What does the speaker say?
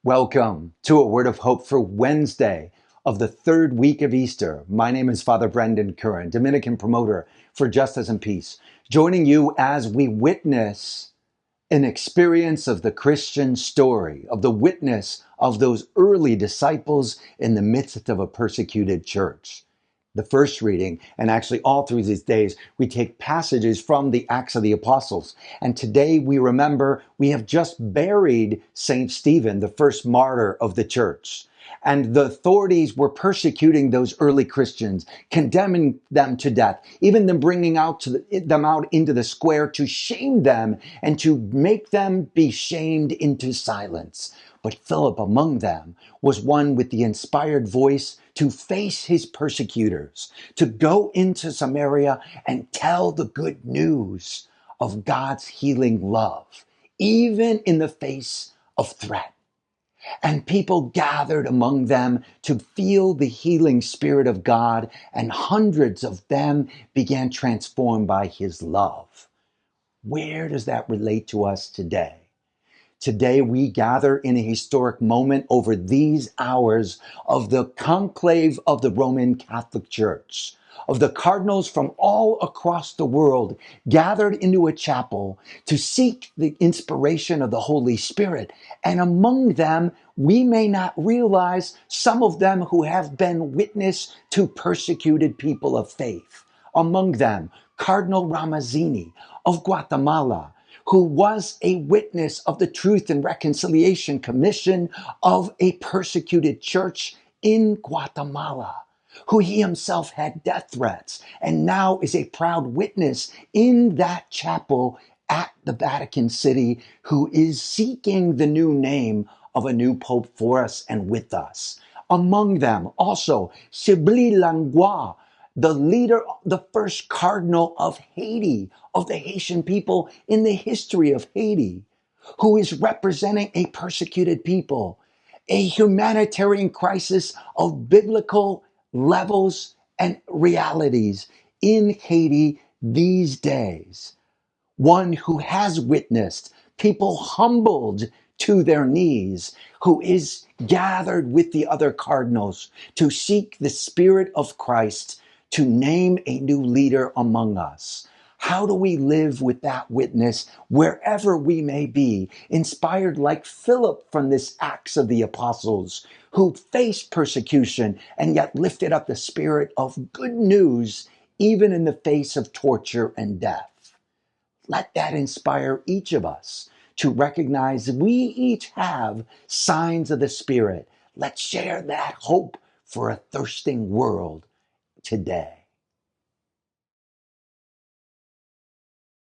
Welcome to a word of hope for Wednesday of the third week of Easter. My name is Father Brendan Curran, Dominican promoter for justice and peace, joining you as we witness an experience of the Christian story, of the witness of those early disciples in the midst of a persecuted church. The first reading, and actually all through these days, we take passages from the Acts of the Apostles. And today we remember we have just buried St. Stephen, the first martyr of the church. And the authorities were persecuting those early Christians, condemning them to death, even them bringing them out into the square to shame them and to make them be shamed into silence. But Philip among them was one with the inspired voice to face his persecutors, to go into Samaria and tell the good news of God's healing love, even in the face of threat. And people gathered among them to feel the healing Spirit of God, and hundreds of them began transformed by his love. Where does that relate to us today? Today we gather in a historic moment over these hours of the conclave of the Roman Catholic Church, of the cardinals from all across the world gathered into a chapel to seek the inspiration of the Holy Spirit. And among them, we may not realize some of them who have been witness to persecuted people of faith. Among them, Cardinal Ramazzini of Guatemala, who was a witness of the Truth and Reconciliation Commission of a persecuted church in Guatemala, who he himself had death threats and now is a proud witness in that chapel at the Vatican City, who is seeking the new name of a new pope for us and with us. Among them also Chibly Langlois, the leader, the first cardinal of Haiti, of the Haitian people in the history of Haiti, who is representing a persecuted people, a humanitarian crisis of biblical levels and realities in Haiti these days. One who has witnessed people humbled to their knees, who is gathered with the other cardinals to seek the Spirit of Christ to name a new leader among us. How do we live with that witness wherever we may be, inspired like Philip from this Acts of the Apostles, who faced persecution and yet lifted up the spirit of good news, even in the face of torture and death? Let that inspire each of us to recognize we each have signs of the Spirit. Let's share that hope for a thirsting world today.